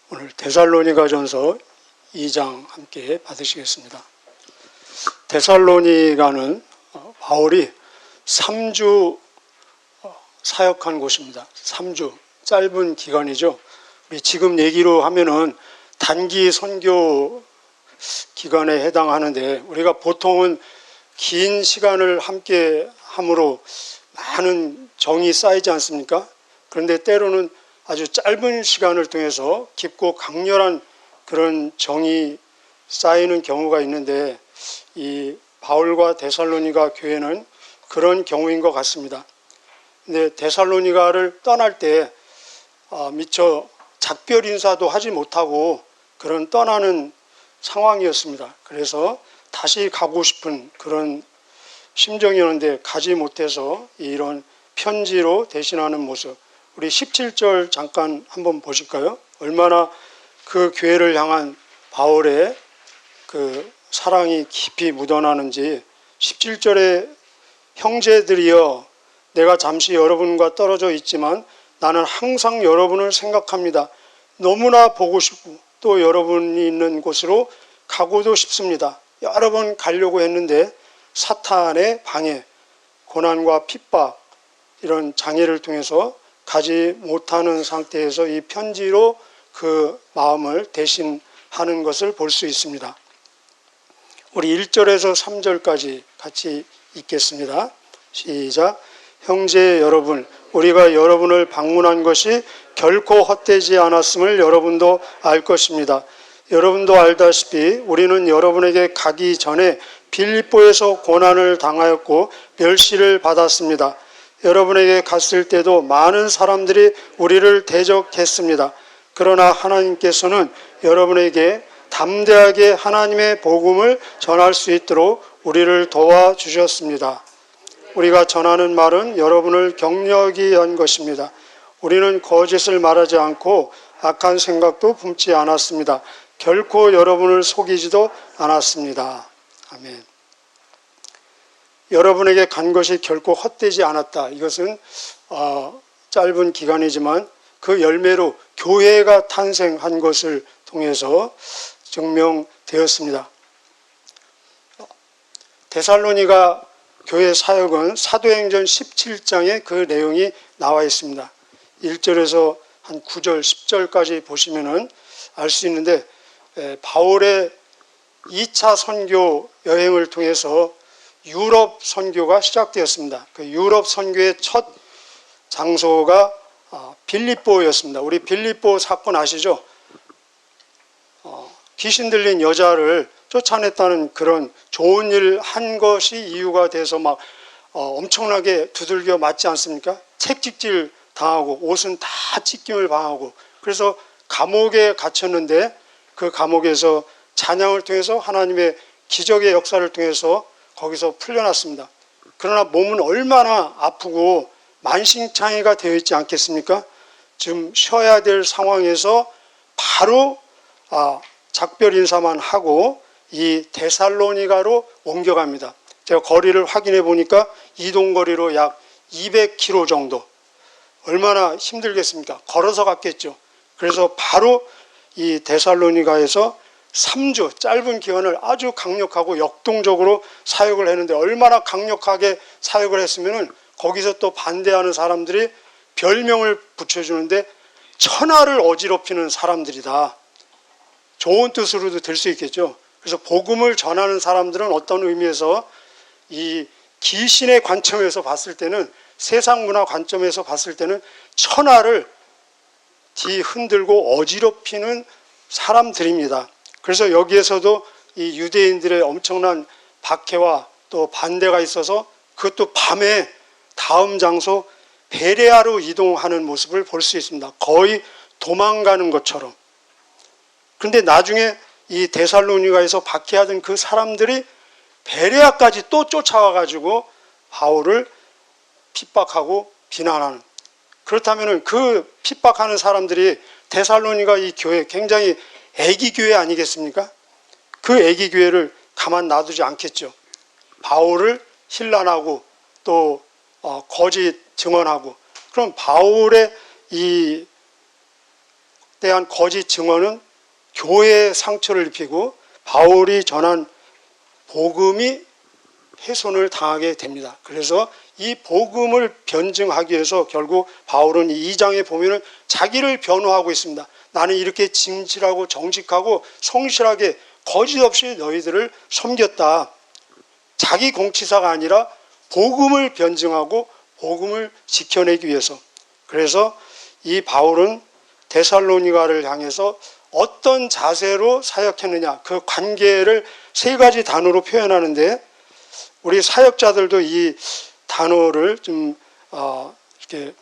오늘 데살로니가전서 2장 함께 받으시겠습니다. 데살로니가는 바울이 3주 사역한 곳입니다. 3주, 짧은 기간이죠. 우리 지금 얘기로 하면은 단기 선교 기간에 해당하는데, 우리가 보통은 긴 시간을 함께 함으로 많은 정이 쌓이지 않습니까? 그런데 때로는 아주 짧은 시간을 통해서 깊고 강렬한 그런 정이 쌓이는 경우가 있는데, 이 바울과 데살로니가 교회는 그런 경우인 것 같습니다. 근데 데살로니가를 떠날 때 미처 작별 인사도 하지 못하고 그런 떠나는 상황이었습니다. 그래서 다시 가고 싶은 그런 심정이었는데 가지 못해서 이런 편지로 대신하는 모습, 우리 17절 잠깐 한번 보실까요? 얼마나 그 교회를 향한 바울의 그 사랑이 깊이 묻어나는지. 17절에 형제들이여, 내가 잠시 여러분과 떨어져 있지만 나는 항상 여러분을 생각합니다. 너무나 보고 싶고 또 여러분이 있는 곳으로 가고도 싶습니다. 여러 번 가려고 했는데 사탄의 방해, 고난과 핍박, 이런 장애를 통해서 가지 못하는 상태에서 이 편지로 그 마음을 대신하는 것을 볼 수 있습니다. 우리 1절에서 3절까지 같이 읽겠습니다. 시작. 형제 여러분, 우리가 여러분을 방문한 것이 결코 헛되지 않았음을 여러분도 알 것입니다. 여러분도 알다시피 우리는 여러분에게 가기 전에 빌립보에서 고난을 당하였고 멸시를 받았습니다. 여러분에게 갔을 때도 많은 사람들이 우리를 대적했습니다. 그러나 하나님께서는 여러분에게 담대하게 하나님의 복음을 전할 수 있도록 우리를 도와주셨습니다. 우리가 전하는 말은 여러분을 격려하기 위한 것입니다. 우리는 거짓을 말하지 않고 악한 생각도 품지 않았습니다. 결코 여러분을 속이지도 않았습니다. 아멘. 여러분에게 간 것이 결코 헛되지 않았다. 이것은 짧은 기간이지만 그 열매로 교회가 탄생한 것을 통해서 증명되었습니다. 데살로니가 교회 사역은 사도행전 17장에 그 내용이 나와 있습니다. 1절에서 한 9절, 10절까지 보시면은 알 수 있는데, 바울의 2차 선교 여행을 통해서 유럽 선교가 시작되었습니다. 그 유럽 선교의 첫 장소가 빌립보였습니다. 우리 빌립보 사건 아시죠? 귀신 들린 여자를 쫓아냈다는 그런 좋은 일 한 것이 이유가 돼서 막 엄청나게 두들겨 맞지 않습니까? 책찍질 당하고 옷은 다 찢김을 당하고, 그래서 감옥에 갇혔는데 그 감옥에서 찬양을 통해서 하나님의 기적의 역사를 통해서 거기서 풀려났습니다. 그러나 몸은 얼마나 아프고 만신창이가 되어 있지 않겠습니까? 지금 쉬어야 될 상황에서 바로 작별 인사만 하고 이 데살로니가로 옮겨갑니다. 제가 거리를 확인해 보니까 이동거리로 약 200km 정도. 얼마나 힘들겠습니까? 걸어서 갔겠죠. 그래서 바로 이 데살로니가에서 3주 짧은 기간을 아주 강력하고 역동적으로 사역을 했는데, 얼마나 강력하게 사역을 했으면은 거기서 또 반대하는 사람들이 별명을 붙여주는데 천하를 어지럽히는 사람들이다. 좋은 뜻으로도 들 수 있겠죠. 그래서 복음을 전하는 사람들은 어떤 의미에서 이 귀신의 관점에서 봤을 때는, 세상 문화 관점에서 봤을 때는 천하를 뒤흔들고 어지럽히는 사람들입니다. 그래서 여기에서도 이 유대인들의 엄청난 박해와 또 반대가 있어서 그것도 밤에 다음 장소 베레아로 이동하는 모습을 볼 수 있습니다. 거의 도망가는 것처럼. 그런데 나중에 이 데살로니가에서 박해하던 그 사람들이 베레아까지 또 쫓아와가지고 바울을 핍박하고 비난하는. 그렇다면 그 핍박하는 사람들이 데살로니가 이 교회, 굉장히 애기 교회 아니겠습니까? 그 애기 교회를 가만 놔두지 않겠죠. 바울을 힐난하고 또 거짓 증언하고. 그럼 바울의 이 대한 거짓 증언은 교회에 상처를 입히고 바울이 전한 복음이 훼손을 당하게 됩니다. 그래서 이 복음을 변증하기 위해서 결국 바울은 이 2장에 보면은 자기를 변호하고 있습니다. 나는 이렇게 진실하고 정직하고 성실하게 거짓 없이 너희들을 섬겼다. 자기 공치사가 아니라 복음을 변증하고 복음을 지켜내기 위해서. 그래서 이 바울은 데살로니가를 향해서 어떤 자세로 사역했느냐, 그 관계를 세 가지 단어로 표현하는데, 우리 사역자들도 이 단어를 좀 이렇게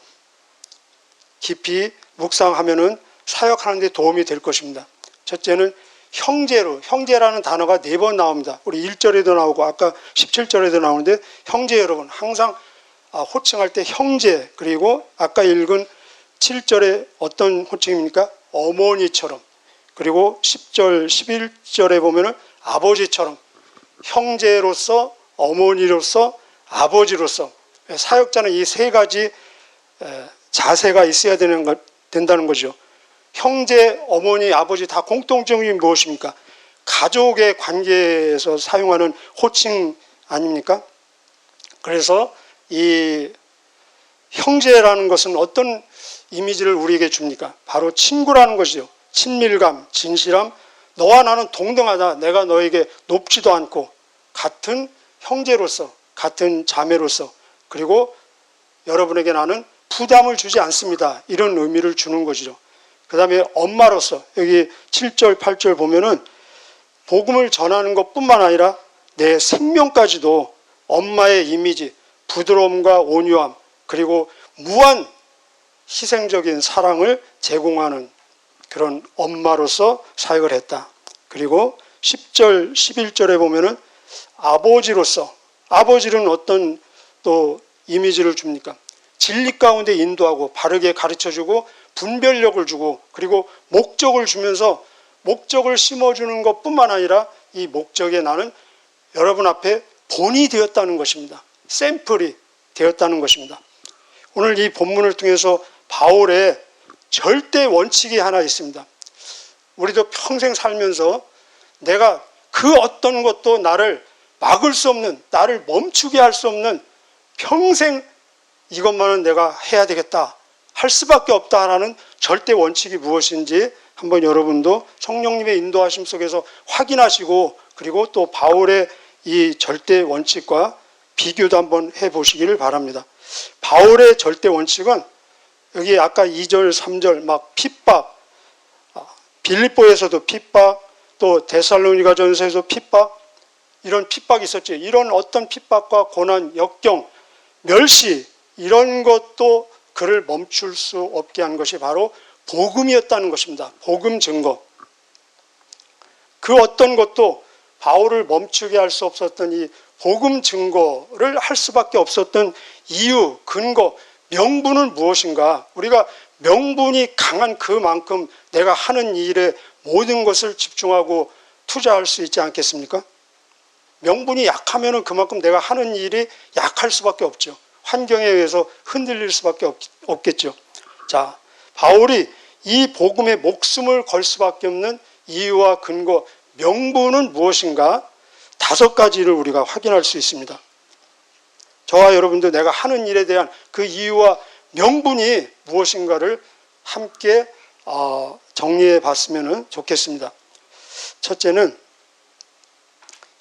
깊이 묵상하면은 사역하는 데 도움이 될 것입니다. 첫째는 형제로, 형제라는 단어가 4번 나옵니다. 우리 1절에도 나오고 아까 17절에도 나오는데, 형제 여러분, 항상 호칭할 때 형제, 그리고 아까 읽은 7절에 어떤 호칭입니까? 어머니처럼. 그리고 10절, 11절에 보면은 아버지처럼, 형제로서, 어머니로서, 아버지로서. 사역자는 이 세 가지 자세가 있어야 된다는 거죠. 형제, 어머니, 아버지 다 공통점이 무엇입니까? 가족의 관계에서 사용하는 호칭 아닙니까? 그래서 이 형제라는 것은 어떤 이미지를 우리에게 줍니까? 바로 친구라는 것이죠. 친밀감, 진실함, 너와 나는 동등하다. 내가 너에게 높지도 않고 같은 형제로서, 같은 자매로서, 그리고 여러분에게 나는 부담을 주지 않습니다. 이런 의미를 주는 것이죠. 그 다음에 엄마로서, 여기 7절, 8절 보면은 복음을 전하는 것뿐만 아니라 내 생명까지도 엄마의 이미지, 부드러움과 온유함, 그리고 무한 희생적인 사랑을 제공하는 그런 엄마로서 사역을 했다. 그리고 10절, 11절에 보면은 아버지로서, 아버지는 어떤 또 이미지를 줍니까? 진리 가운데 인도하고 바르게 가르쳐주고 분별력을 주고 그리고 목적을 주면서 목적을 심어주는 것뿐만 아니라 이 목적에 나는 여러분 앞에 본이 되었다는 것입니다. 샘플이 되었다는 것입니다. 오늘 이 본문을 통해서 바울의 절대 원칙이 하나 있습니다. 우리도 평생 살면서 내가 그 어떤 것도 나를 막을 수 없는, 나를 멈추게 할 수 없는, 평생 이것만은 내가 해야 되겠다, 할 수밖에 없다라는 절대 원칙이 무엇인지 한번 여러분도 성령님의 인도하심 속에서 확인하시고, 그리고 또 바울의 이 절대 원칙과 비교도 한번 해보시기를 바랍니다. 바울의 절대 원칙은 여기 아까 2절, 3절 막 핍박, 빌립보에서도 핍박, 또 데살로니가 전서에서 핍박, 이런 핍박이 있었지. 이런 어떤 핍박과 고난, 역경, 멸시, 이런 것도 그를 멈출 수 없게 한 것이 바로 복음이었다는 것입니다. 복음 증거. 그 어떤 것도 바울을 멈추게 할 수 없었던 이 복음 증거를 할 수밖에 없었던 이유, 근거, 명분은 무엇인가? 우리가 명분이 강한 그만큼 내가 하는 일에 모든 것을 집중하고 투자할 수 있지 않겠습니까? 명분이 약하면 그만큼 내가 하는 일이 약할 수밖에 없죠. 환경에 의해서 흔들릴 수밖에 없겠죠. 자, 바울이 이 복음에 목숨을 걸 수밖에 없는 이유와 근거, 명분은 무엇인가? 5가지를 우리가 확인할 수 있습니다. 저와 여러분도 내가 하는 일에 대한 그 이유와 명분이 무엇인가를 함께 정리해 봤으면 좋겠습니다. 첫째는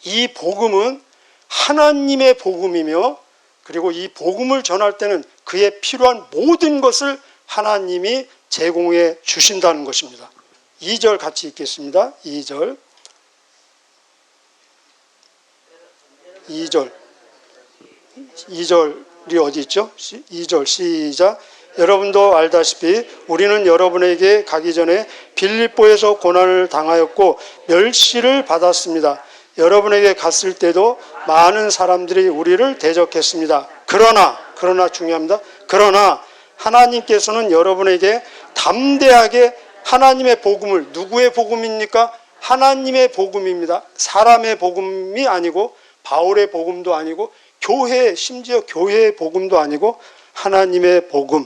이 복음은 하나님의 복음이며, 그리고 이 복음을 전할 때는 그에 필요한 모든 것을 하나님이 제공해 주신다는 것입니다. 2절 같이 읽겠습니다. 2절. 2절이 어디 있죠? 2절 시작. 여러분도 알다시피 우리는 여러분에게 가기 전에 빌립보에서 고난을 당하였고 멸시를 받았습니다. 여러분에게 갔을 때도 많은 사람들이 우리를 대적했습니다. 그러나 중요합니다. 그러나 하나님께서는 여러분에게 담대하게 하나님의 복음을, 누구의 복음입니까? 하나님의 복음입니다. 사람의 복음이 아니고 바울의 복음도 아니고 교회, 심지어 교회의 복음도 아니고 하나님의 복음을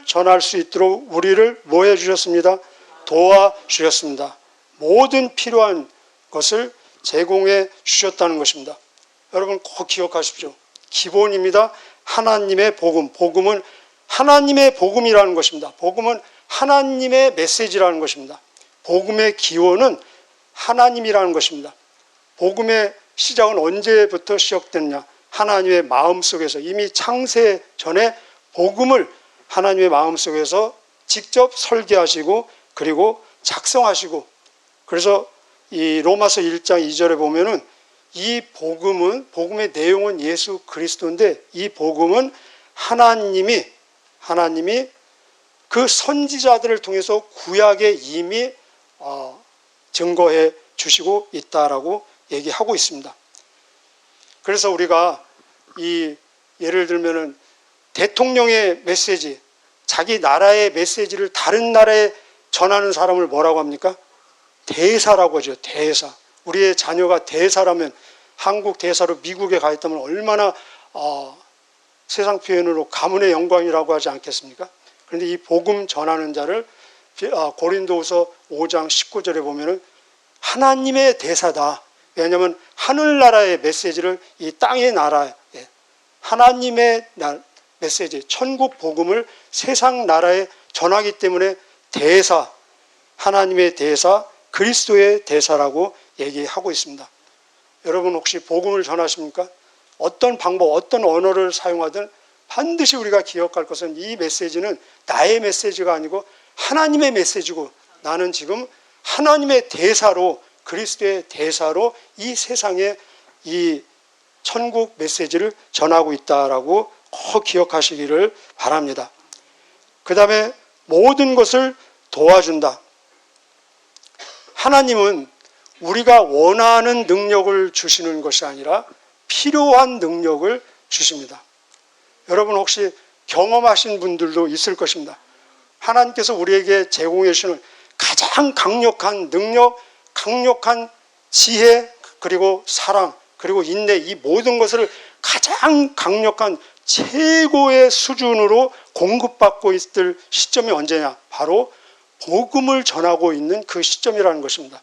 전할 수 있도록 우리를 뭐 해주셨습니다? 도와주셨습니다. 모든 필요한 것을 제공해 주셨다는 것입니다. 여러분 꼭 기억하십시오. 기본입니다. 하나님의 복음. 복음은 하나님의 복음이라는 것입니다. 복음은 하나님의 메시지라는 것입니다. 복음의 기원은 하나님이라는 것입니다. 복음의 시작은 언제부터 시작됐냐? 하나님의 마음속에서 이미 창세 전에 복음을 하나님의 마음속에서 직접 설계하시고 그리고 작성하시고, 그래서 이 로마서 1장 2절에 보면은 이 복음의 내용은 예수 그리스도인데, 이 복음은 하나님이 그 선지자들을 통해서 구약에 이미 증거해 주시고 있다라고 얘기하고 있습니다. 그래서 우리가 예를 들면은 대통령의 메시지, 자기 나라의 메시지를 다른 나라에 전하는 사람을 뭐라고 합니까? 대사라고 하죠. 대사. 우리의 자녀가 대사라면, 한국 대사로 미국에 가 있다면 얼마나 세상 표현으로 가문의 영광이라고 하지 않겠습니까? 그런데 이 복음 전하는 자를 고린도후서 5장 19절에 보면은 하나님의 대사다. 왜냐하면 하늘나라의 메시지를 이 땅의 나라에, 하나님의 메시지, 천국 복음을 세상 나라에 전하기 때문에 대사, 하나님의 대사, 그리스도의 대사라고 얘기하고 있습니다. 여러분 혹시 복음을 전하십니까? 어떤 방법, 어떤 언어를 사용하든 반드시 우리가 기억할 것은 이 메시지는 나의 메시지가 아니고 하나님의 메시지고, 나는 지금 하나님의 대사로, 그리스도의 대사로 이 세상에 이 천국 메시지를 전하고 있다라고 꼭 기억하시기를 바랍니다. 그 다음에 모든 것을 도와준다. 하나님은 우리가 원하는 능력을 주시는 것이 아니라 필요한 능력을 주십니다. 여러분 혹시 경험하신 분들도 있을 것입니다. 하나님께서 우리에게 제공해 주시는 가장 강력한 능력, 강력한 지혜, 그리고 사랑, 그리고 인내, 이 모든 것을 가장 강력한 최고의 수준으로 공급받고 있을 시점이 언제냐? 바로 복음을 전하고 있는 그 시점이라는 것입니다.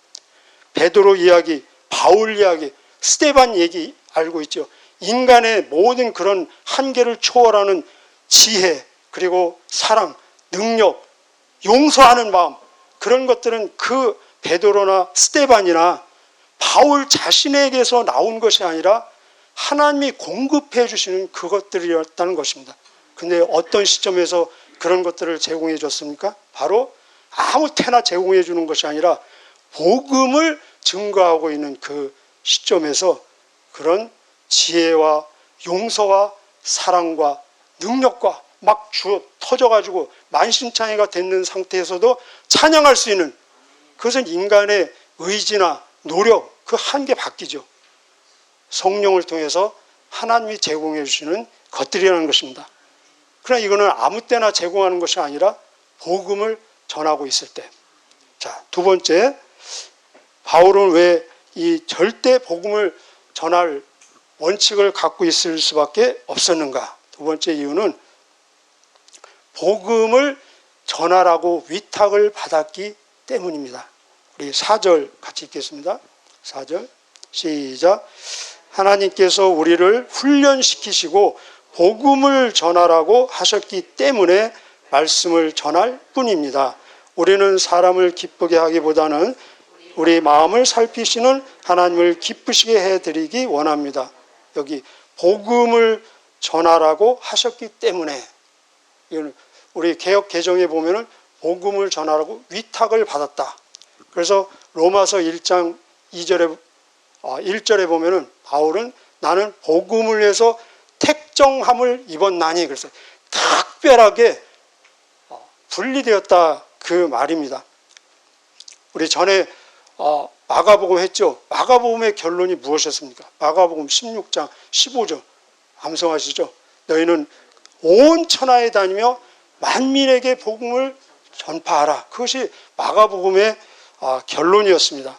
베드로 이야기, 바울 이야기, 스데반 얘기 알고 있죠. 인간의 모든 그런 한계를 초월하는 지혜, 그리고 사랑, 능력, 용서하는 마음, 그런 것들은 그 베드로나 스데반이나 바울 자신에게서 나온 것이 아니라 하나님이 공급해 주시는 그것들이었다는 것입니다. 근데 어떤 시점에서 그런 것들을 제공해 줬습니까? 바로 아무 때나 제공해 주는 것이 아니라 복음을 증거하고 있는 그 시점에서 그런 지혜와 용서와 사랑과 능력과 막 터져가지고 만신창이가 되는 상태에서도 찬양할 수 있는, 그것은 인간의 의지나 노력, 그 한계 바뀌죠. 성령을 통해서 하나님이 제공해 주시는 것들이라는 것입니다. 그러나 이거는 아무 때나 제공하는 것이 아니라 복음을 전하고 있을 때. 자, 두 번째, 바울은 왜 이 절대 복음을 전할 원칙을 갖고 있을 수밖에 없었는가? 두 번째 이유는 복음을 전하라고 위탁을 받았기 때문입니다. 우리 4절 같이 읽겠습니다. 4절 시작. 하나님께서 우리를 훈련시키시고 복음을 전하라고 하셨기 때문에 말씀을 전할 뿐입니다. 우리는 사람을 기쁘게 하기보다는 우리 마음을 살피시는 하나님을 기쁘시게 해드리기 원합니다. 여기 복음을 전하라고 하셨기 때문에, 우리 개역 개정에 보면은 복음을 전하라고 위탁을 받았다. 그래서 로마서 1장 1절에 보면은 바울은 나는 복음을 위해서 택정함을 입었나니, 그래서 특별하게 분리되었다 그 말입니다. 우리 전에 마가복음 했죠. 마가복음의 결론이 무엇이었습니까? 마가복음 16장 15절 암송하시죠. 너희는 온 천하에 다니며 만민에게 복음을 전파하라. 그것이 마가복음의 결론이었습니다.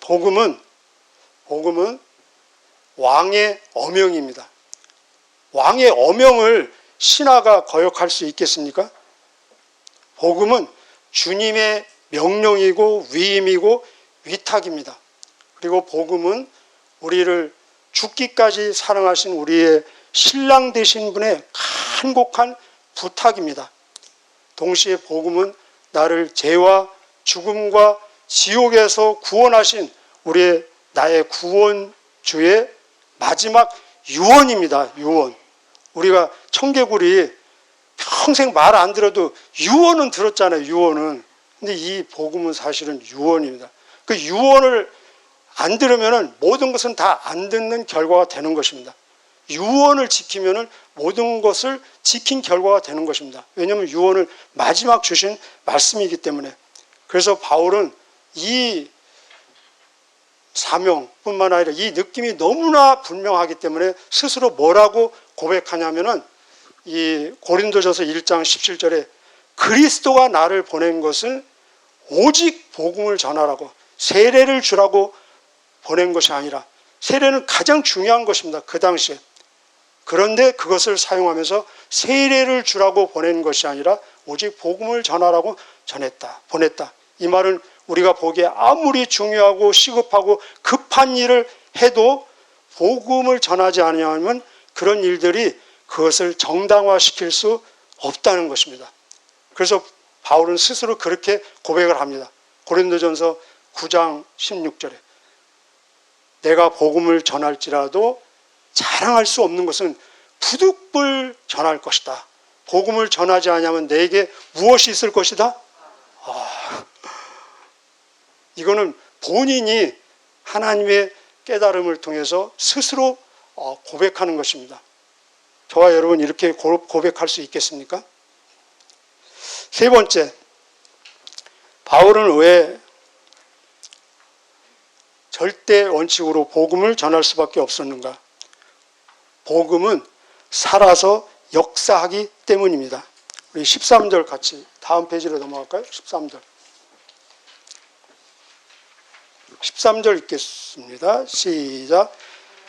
복음은 왕의 어명입니다. 왕의 어명을 신하가 거역할 수 있겠습니까? 복음은 주님의 명령이고 위임이고 위탁입니다. 그리고 복음은 우리를 죽기까지 사랑하신 우리의 신랑 되신 분의 간곡한 부탁입니다. 동시에 복음은 나를 죄와 죽음과 지옥에서 구원하신 나의 구원주의 마지막 유언입니다. 유언. 우리가 청개구리 평생 말 안 들어도 유언은 들었잖아요. 유언은. 근데 이 복음은 사실은 유언입니다. 그 유언을 안 들으면 모든 것은 다 안 듣는 결과가 되는 것입니다. 유언을 지키면 모든 것을 지킨 결과가 되는 것입니다. 왜냐하면 유언을 마지막 주신 말씀이기 때문에. 그래서 바울은 이 사명뿐만 아니라 이 느낌이 너무나 분명하기 때문에 스스로 뭐라고 고백하냐면은 이 고린도전서 1장 17절에 그리스도가 나를 보낸 것은 오직 복음을 전하라고, 세례를 주라고 보낸 것이 아니라, 세례는 가장 중요한 것입니다. 그 당시에. 그런데 그것을 사용하면서 세례를 주라고 보낸 것이 아니라 오직 복음을 전하라고 보냈다. 이 말은 우리가 보기에 아무리 중요하고 시급하고 급한 일을 해도 복음을 전하지 않으면 그런 일들이 그것을 정당화시킬 수 없다는 것입니다. 그래서 바울은 스스로 그렇게 고백을 합니다. 고린도전서 9장 16절에 내가 복음을 전할지라도 자랑할 수 없는 것은 부득불 전할 것이다. 복음을 전하지 않으면 내게 무엇이 있을 것이다? 이거는 본인이 하나님의 깨달음을 통해서 스스로 고백하는 것입니다. 저와 여러분 이렇게 고백할 수 있겠습니까? 세 번째, 바울은 왜 절대 원칙으로 복음을 전할 수밖에 없었는가? 복음은 살아서 역사하기 때문입니다. 우리 13절 같이 다음 페이지로 넘어갈까요? 13절 읽겠습니다. 시작.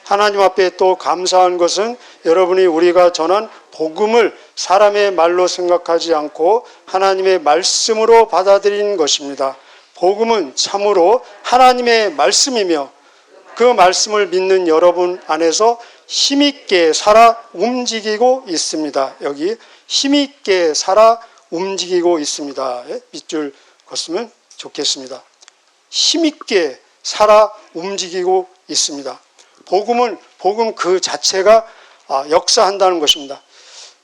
하나님 앞에 또 감사한 것은 여러분이 우리가 전한 복음을 사람의 말로 생각하지 않고 하나님의 말씀으로 받아들인 것입니다. 복음은 참으로 하나님의 말씀이며 그 말씀을 믿는 여러분 안에서 힘있게 살아 움직이고 있습니다. 여기 힘있게 살아 움직이고 있습니다. 밑줄 걷으면 좋겠습니다. 힘있게 살아 움직이고 있습니다. 복음 그 자체가 역사한다는 것입니다.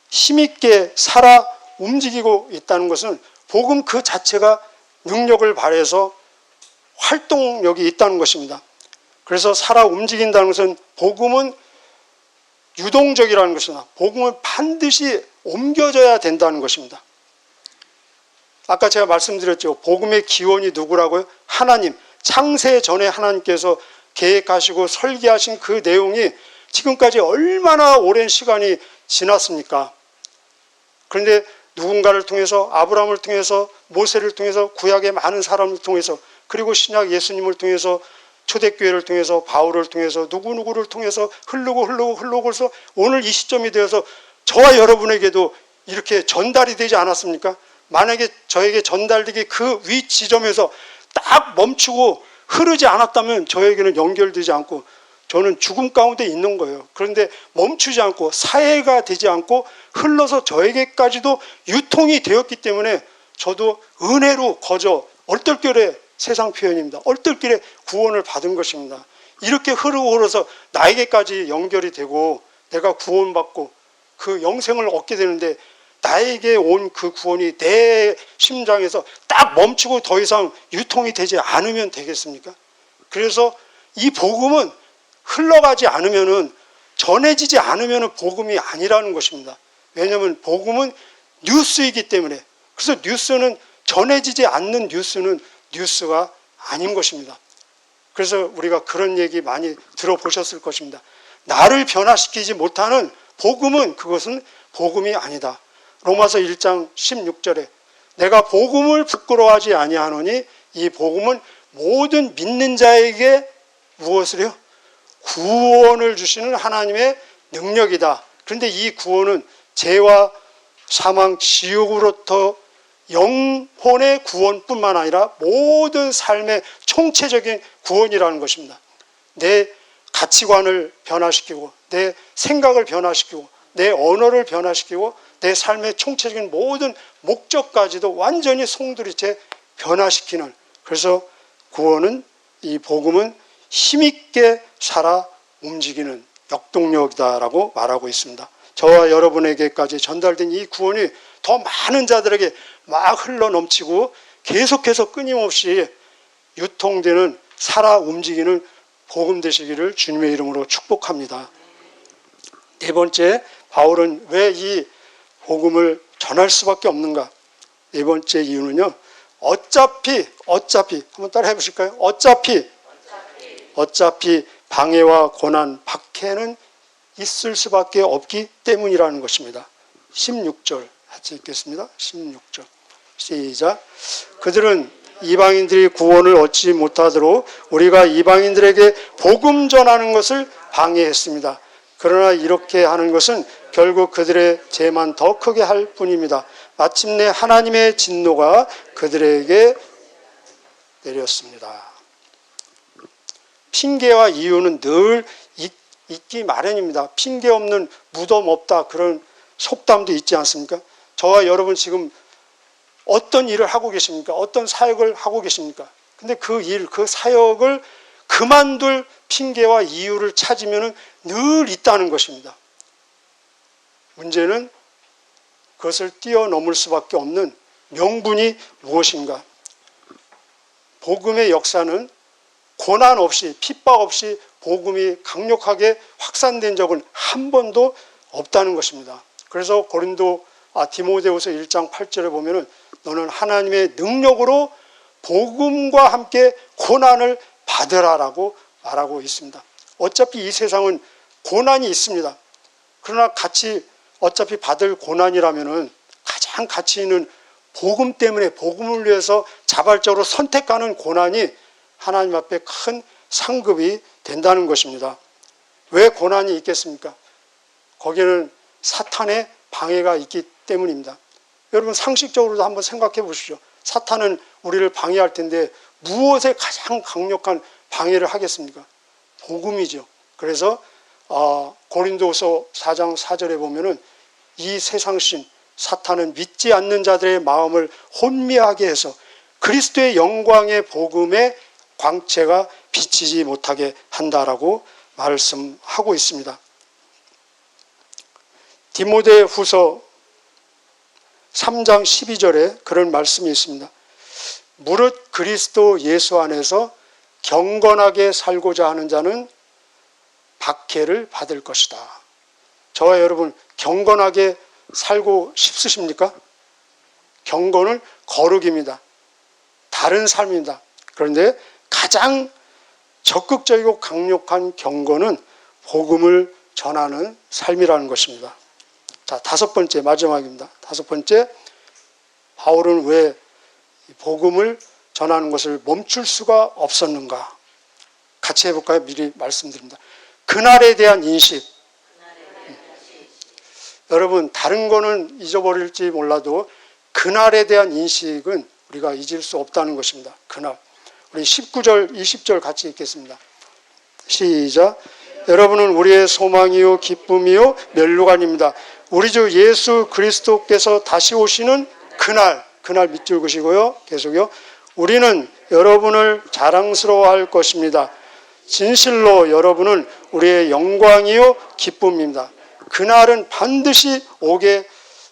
힘있게 살아 움직이고 있다는 것은 복음 그 자체가 능력을 발휘해서 활동력이 있다는 것입니다. 그래서 살아 움직인다는 것은 복음은 유동적이라는 것이다. 복음은 반드시 옮겨져야 된다는 것입니다. 아까 제가 말씀드렸죠. 복음의 기원이 누구라고요? 하나님. 창세 전에 하나님께서 계획하시고 설계하신 그 내용이 지금까지 얼마나 오랜 시간이 지났습니까? 그런데 누군가를 통해서, 아브라함을 통해서, 모세를 통해서, 구약의 많은 사람을 통해서, 그리고 신약 예수님을 통해서, 초대교회를 통해서, 바울을 통해서, 누구누구를 통해서 흐르고 해서 오늘 이 시점이 되어서 저와 여러분에게도 이렇게 전달이 되지 않았습니까? 만약에 저에게 전달되기 그 위 지점에서 딱 멈추고 흐르지 않았다면 저에게는 연결되지 않고 저는 죽음 가운데 있는 거예요. 그런데 멈추지 않고 사해가 되지 않고 흘러서 저에게까지도 유통이 되었기 때문에 저도 은혜로 거저 얼떨결에 세상 표현입니다. 얼떨결에 구원을 받은 것입니다. 이렇게 흐르고 흘러서 나에게까지 연결이 되고 내가 구원받고 그 영생을 얻게 되는데 나에게 온 그 구원이 내 심장에서 딱 멈추고 더 이상 유통이 되지 않으면 되겠습니까? 그래서 이 복음은 흘러가지 않으면은, 전해지지 않으면은 복음이 아니라는 것입니다. 왜냐하면 복음은 뉴스이기 때문에. 그래서 뉴스는 전해지지 않는 뉴스는 뉴스가 아닌 것입니다. 그래서 우리가 그런 얘기 많이 들어보셨을 것입니다. 나를 변화시키지 못하는 복음은 그것은 복음이 아니다. 로마서 1장 16절에 내가 복음을 부끄러워하지 아니하노니 이 복음은 모든 믿는 자에게 무엇을 해요? 구원을 주시는 하나님의 능력이다. 그런데 이 구원은 죄와 사망, 지옥으로부터 영혼의 구원뿐만 아니라 모든 삶의 총체적인 구원이라는 것입니다. 내 가치관을 변화시키고 내 생각을 변화시키고 내 언어를 변화시키고 내 삶의 총체적인 모든 목적까지도 완전히 송두리째 변화시키는, 그래서 구원은, 이 복음은 힘있게 살아 움직이는 역동력이다라고 말하고 있습니다. 저와 여러분에게까지 전달된 이 구원이 더 많은 자들에게 막 흘러넘치고 계속해서 끊임없이 유통되는, 살아 움직이는 복음 되시기를 주님의 이름으로 축복합니다. 네 번째, 바울은 왜 이 복음을 전할 수밖에 없는가? 네 번째 이유는요, 어차피 한번 따라 해보실까요? 어차피 방해와 고난, 박해는 있을 수밖에 없기 때문이라는 것입니다. 16절 같이 읽겠습니다. 16절 시작. 그들은 이방인들이 구원을 얻지 못하도록 우리가 이방인들에게 복음 전하는 것을 방해했습니다. 그러나 이렇게 하는 것은 결국 그들의 죄만 더 크게 할 뿐입니다. 마침내 하나님의 진노가 그들에게 내렸습니다. 핑계와 이유는 늘 있기 마련입니다. 핑계 없는 무덤 없다, 그런 속담도 있지 않습니까? 저와 여러분 지금 어떤 일을 하고 계십니까? 어떤 사역을 하고 계십니까? 근데 그 일, 그 사역을 그만둘 핑계와 이유를 찾으면 늘 있다는 것입니다. 문제는 그것을 뛰어넘을 수밖에 없는 명분이 무엇인가? 복음의 역사는 고난 없이, 핍박 없이 복음이 강력하게 확산된 적은 한 번도 없다는 것입니다. 그래서 디모데후서 1장 8절에 보면은 너는 하나님의 능력으로 복음과 함께 고난을 받으라라고 말하고 있습니다. 어차피 이 세상은 고난이 있습니다. 그러나 어차피 받을 고난이라면은 가장 가치 있는 복음 때문에, 복음을 위해서 자발적으로 선택하는 고난이 하나님 앞에 큰 상급이 된다는 것입니다. 왜 고난이 있겠습니까? 거기에는 사탄의 방해가 있기 때문입니다. 여러분 상식적으로도 한번 생각해 보십시오. 사탄은 우리를 방해할 텐데 무엇에 가장 강력한 방해를 하겠습니까? 복음이죠. 그래서 고린도후서 4장 4절에 보면은 이 세상신 사탄은 믿지 않는 자들의 마음을 혼미하게 해서 그리스도의 영광의 복음의 광채가 비치지 못하게 한다라고 말씀하고 있습니다. 디모데후서 3장 12절에 그런 말씀이 있습니다. 무릇 그리스도 예수 안에서 경건하게 살고자 하는 자는 박해를 받을 것이다. 저와 여러분 경건하게 살고 싶으십니까? 경건은 거룩입니다. 다른 삶입니다. 그런데 가장 적극적이고 강력한 경건은 복음을 전하는 삶이라는 것입니다. 자, 다섯 번째, 마지막입니다. 다섯 번째, 바울은 왜 복음을 전하는 것을 멈출 수가 없었는가? 같이 해볼까요? 미리 말씀드립니다. 그날에 대한 인식. 여러분, 다른 거는 잊어버릴지 몰라도 그날에 대한 인식은 우리가 잊을 수 없다는 것입니다. 그날. 우리 19절, 20절 같이 읽겠습니다. 시작. 여러분은 우리의 소망이요 기쁨이요 면류관입니다. 우리 주 예수 그리스도께서 다시 오시는 그날 밑줄 그시고요. 계속요. 우리는 여러분을 자랑스러워할 것입니다. 진실로 여러분은 우리의 영광이요 기쁨입니다. 그날은 반드시 오게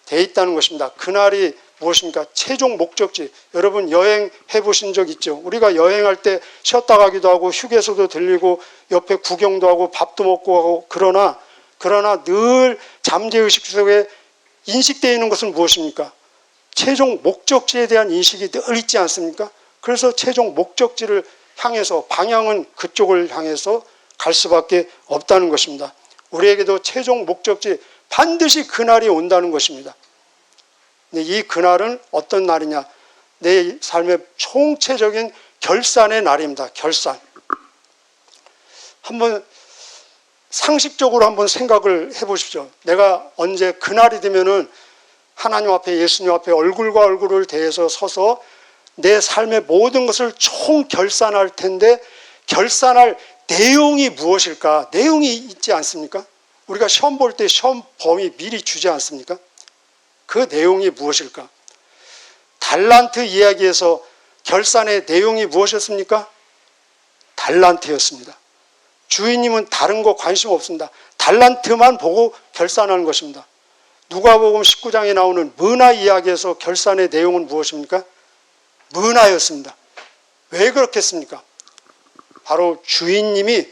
돼 있다는 것입니다. 그날이 무엇입니까? 최종 목적지. 여러분 여행해 보신 적 있죠? 우리가 여행할 때 쉬었다 가기도 하고 휴게소도 들리고 옆에 구경도 하고 밥도 먹고 하고 그러나 늘 잠재의식 속에 인식되어 있는 것은 무엇입니까? 최종 목적지에 대한 인식이 늘 있지 않습니까? 그래서 최종 목적지를 향해서, 방향은 그쪽을 향해서 갈 수밖에 없다는 것입니다. 우리에게도 최종 목적지 반드시 그날이 온다는 것입니다. 이 그날은 어떤 날이냐? 내 삶의 총체적인 결산의 날입니다. 결산. 한번 상식적으로 한번 생각을 해보십시오. 내가 언제 그날이 되면은 하나님 앞에, 예수님 앞에 얼굴과 얼굴을 대해서 서서 내 삶의 모든 것을 총결산할 텐데 결산할 내용이 무엇일까? 내용이 있지 않습니까? 우리가 시험 볼 때 시험 범위 미리 주지 않습니까? 그 내용이 무엇일까? 달란트 이야기에서 결산의 내용이 무엇이었습니까? 달란트였습니다. 주인님은 다른 거 관심 없습니다. 달란트만 보고 결산하는 것입니다. 누가복음 19장에 나오는 문화 이야기에서 결산의 내용은 무엇입니까? 문화였습니다. 왜 그렇겠습니까? 바로 주인님이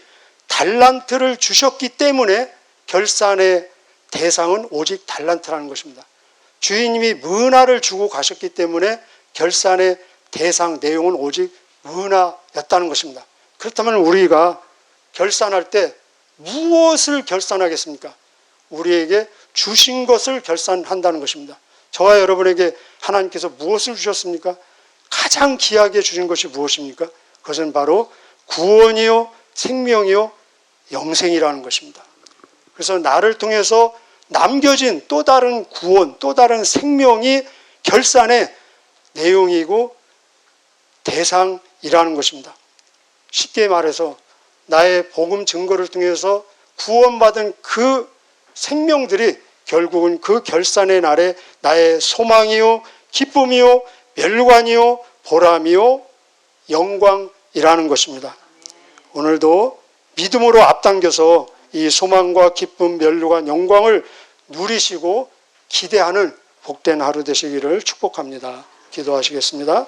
달란트를 주셨기 때문에 결산의 대상은 오직 달란트라는 것입니다. 주인님이 문화를 주고 가셨기 때문에 결산의 대상 내용은 오직 문화였다는 것입니다. 그렇다면 우리가 결산할 때 무엇을 결산하겠습니까? 우리에게 주신 것을 결산한다는 것입니다. 저와 여러분에게 하나님께서 무엇을 주셨습니까? 가장 귀하게 주신 것이 무엇입니까? 그것은 바로 구원이요, 생명이요, 영생이라는 것입니다. 그래서 나를 통해서 남겨진 또 다른 구원, 또 다른 생명이 결산의 내용이고 대상이라는 것입니다. 쉽게 말해서 나의 복음 증거를 통해서 구원받은 그 생명들이 결국은 그 결산의 날에 나의 소망이요, 기쁨이요, 멸관이요, 보람이요, 영광이라는 것입니다. 오늘도 믿음으로 앞당겨서 이 소망과 기쁨, 멸관, 영광을 누리시고 기대하는 복된 하루 되시기를 축복합니다. 기도하시겠습니다.